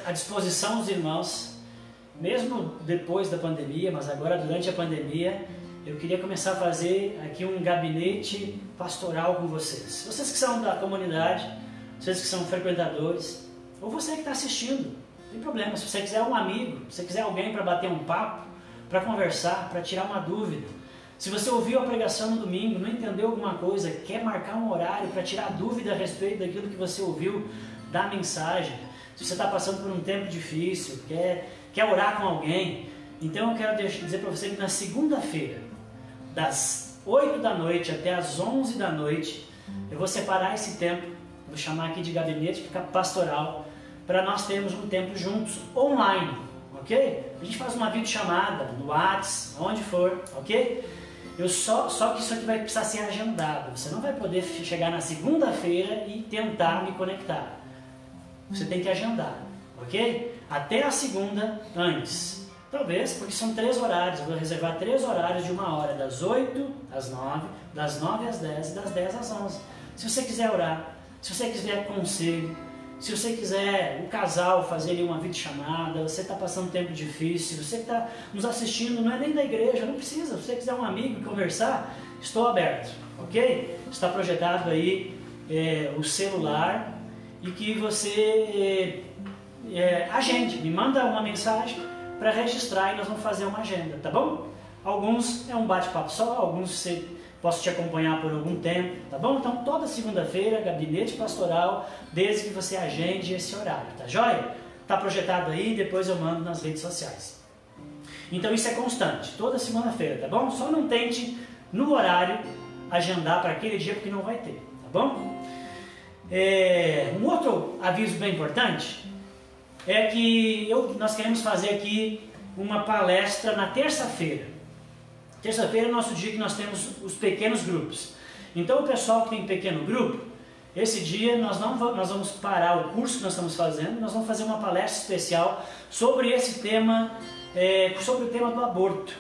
à disposição dos irmãos, mesmo depois da pandemia, mas agora durante a pandemia, eu queria começar a fazer aqui um gabinete pastoral com vocês. Vocês que são da comunidade, vocês que são frequentadores, ou você que está assistindo, não tem problema. Se você quiser um amigo, se você quiser alguém para bater um papo, para conversar, para tirar uma dúvida. Se você ouviu a pregação no domingo, não entendeu alguma coisa, quer marcar um horário para tirar dúvida a respeito daquilo que você ouviu da mensagem. Se você está passando por um tempo difícil, quer orar com alguém. Então eu quero dizer para você que na segunda-feira, das 8 da noite até as 11 da noite, eu vou separar esse tempo, vou chamar aqui de gabinete pastoral, para nós termos um tempo juntos, online, ok? A gente faz uma videochamada no WhatsApp, onde for, ok? Só que isso aqui vai precisar ser agendado, você não vai poder chegar na segunda-feira e tentar me conectar, você tem que agendar, ok? Até a segunda antes. Talvez, porque são 3 horários, eu vou reservar 3 horários de 1 hora, das 8 às 9, das 9 às 10 e das 10 às 11. Se você quiser orar, se você quiser conselho, se você quiser o casal fazer ali uma videochamada, você está passando um tempo difícil, você que está nos assistindo, não é nem da igreja, não precisa, se você quiser um amigo conversar, estou aberto, ok? Está projetado aí o celular e que você agende, me manda uma mensagem para registrar e nós vamos fazer uma agenda, tá bom? Alguns é um bate-papo só, alguns posso te acompanhar por algum tempo, tá bom? Então toda segunda-feira, gabinete pastoral, desde que você agende esse horário, tá joia? Tá projetado aí, depois eu mando nas redes sociais. Então isso é constante, toda segunda-feira, tá bom? Só não tente no horário agendar para aquele dia porque não vai ter, tá bom? Um outro aviso bem importante é que nós queremos fazer aqui uma palestra na terça-feira. Terça-feira é o nosso dia que nós temos os pequenos grupos. Então o pessoal que tem pequeno grupo, esse dia nós vamos parar o curso que nós estamos fazendo, nós vamos fazer uma palestra especial sobre esse tema, sobre o tema do aborto,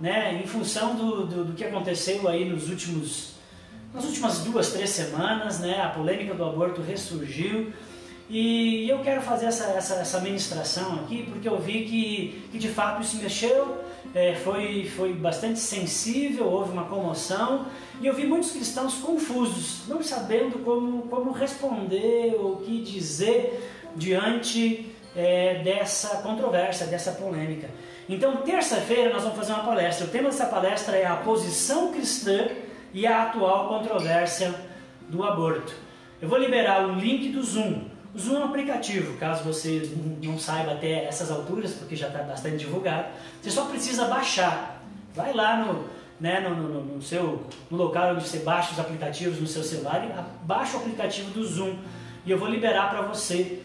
né? Em função do que aconteceu aí nas últimas 2, 3 semanas, né? A polêmica do aborto ressurgiu. E eu quero fazer essa ministração aqui porque eu vi que de fato isso mexeu, foi bastante sensível, houve uma comoção e eu vi muitos cristãos confusos, não sabendo como responder ou o que dizer diante dessa controvérsia, dessa polêmica. Então terça-feira nós vamos fazer uma palestra, o tema dessa palestra é a posição cristã e a atual controvérsia do aborto. Eu vou liberar o link do Zoom. O Zoom é um aplicativo, caso você não saiba até essas alturas, porque já está bastante divulgado, você só precisa baixar. Vai lá no local onde você baixa os aplicativos no seu celular e baixa o aplicativo do Zoom. E eu vou liberar para você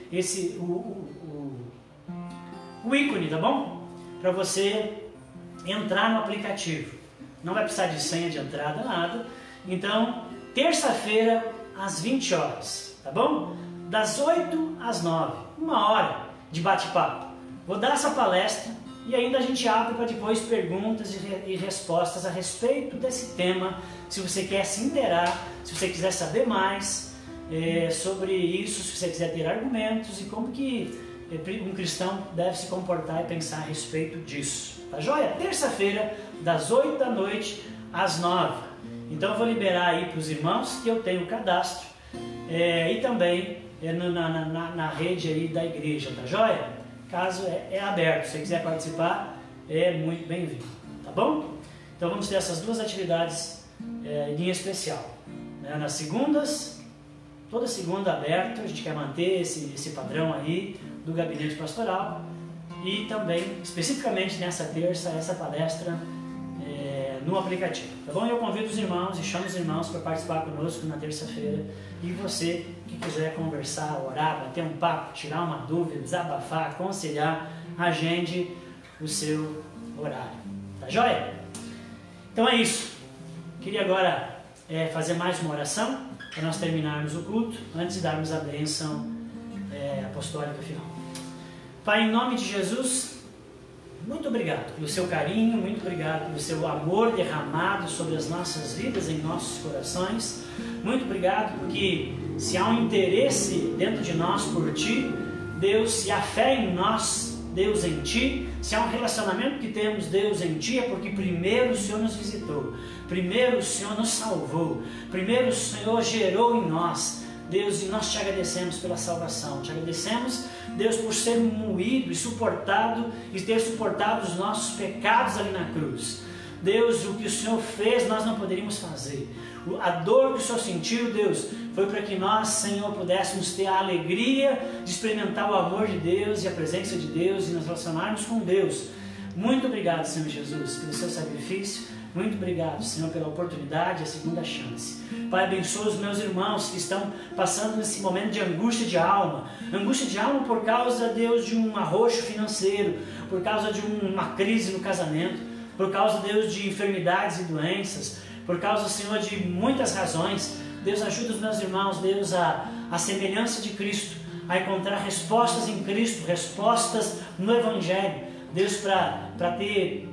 o ícone, tá bom? Para você entrar no aplicativo. Não vai precisar de senha de entrada, nada. Então, terça-feira, às 20 horas, tá bom? Das 8 às 9, 1 hora de bate-papo. Vou dar essa palestra e ainda a gente abre para depois perguntas e respostas a respeito desse tema. Se você quer se inteirar, se você quiser saber mais sobre isso, se você quiser ter argumentos e como que um cristão deve se comportar e pensar a respeito disso. Tá joia? Terça-feira, das 8 da noite às 9. Então eu vou liberar aí para os irmãos que eu tenho o cadastro e também na rede aí da igreja, tá joia? Caso é aberto, se você quiser participar, é muito bem-vindo, tá bom? Então vamos ter essas 2 atividades em especial, né? Nas segundas, toda segunda aberto, a gente quer manter esse padrão aí do gabinete pastoral e também, especificamente nessa terça, essa palestra no aplicativo, tá bom? Eu convido os irmãos e chamo os irmãos para participar conosco na terça-feira. E você que quiser conversar, orar, bater um papo, tirar uma dúvida, desabafar, aconselhar, agende o seu horário, tá joia? Então é isso. Queria agora fazer mais uma oração para nós terminarmos o culto, antes de darmos a bênção apostólica final. Pai, em nome de Jesus, muito obrigado pelo seu carinho, muito obrigado pelo seu amor derramado sobre as nossas vidas, em nossos corações. Muito obrigado porque se há um interesse dentro de nós por Ti, Deus, se há fé em nós, Deus, em Ti, se há um relacionamento que temos, Deus, em Ti, é porque primeiro o Senhor nos visitou, primeiro o Senhor nos salvou, primeiro o Senhor gerou em nós, Deus, e nós Te agradecemos pela salvação, Te agradecemos, Deus, por ser moído e suportado, e ter suportado os nossos pecados ali na cruz. Deus, o que o Senhor fez, nós não poderíamos fazer. A dor que o Senhor sentiu, Deus, foi para que nós, Senhor, pudéssemos ter a alegria de experimentar o amor de Deus e a presença de Deus e nos relacionarmos com Deus. Muito obrigado, Senhor Jesus, pelo seu sacrifício. Muito obrigado, Senhor, pela oportunidade e a segunda chance. Pai, abençoa os meus irmãos que estão passando nesse momento de angústia de alma. Angústia de alma por causa, Deus, de um arroxo financeiro, por causa de uma crise no casamento, por causa, Deus, de enfermidades e doenças, por causa, Senhor, de muitas razões. Deus, ajuda os meus irmãos, Deus, a semelhança de Cristo, a encontrar respostas em Cristo, respostas no Evangelho. Deus, para ter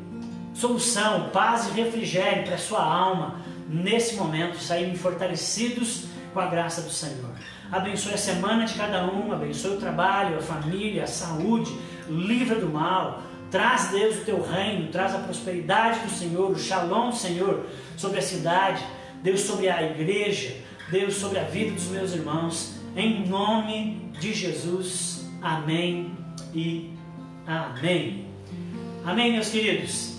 solução, paz e refrigério para a sua alma, nesse momento, saírem fortalecidos com a graça do Senhor. Abençoe a semana de cada um, abençoe o trabalho, a família, a saúde, livra do mal. Traz, Deus, o Teu reino, traz a prosperidade do Senhor, o shalom do Senhor sobre a cidade, Deus, sobre a igreja, Deus, sobre a vida dos meus irmãos, em nome de Jesus. Amém e amém. Amém, meus queridos.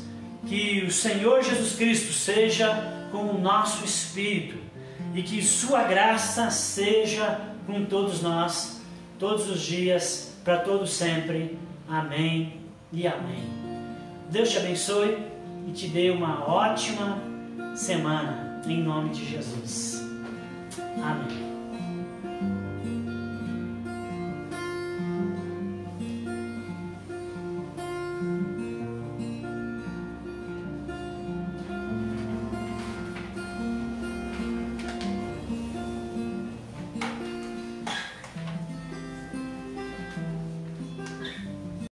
Que o Senhor Jesus Cristo seja com o nosso espírito e que sua graça seja com todos nós, todos os dias, para todos sempre. Amém e amém. Deus te abençoe e te dê uma ótima semana, em nome de Jesus. Amém.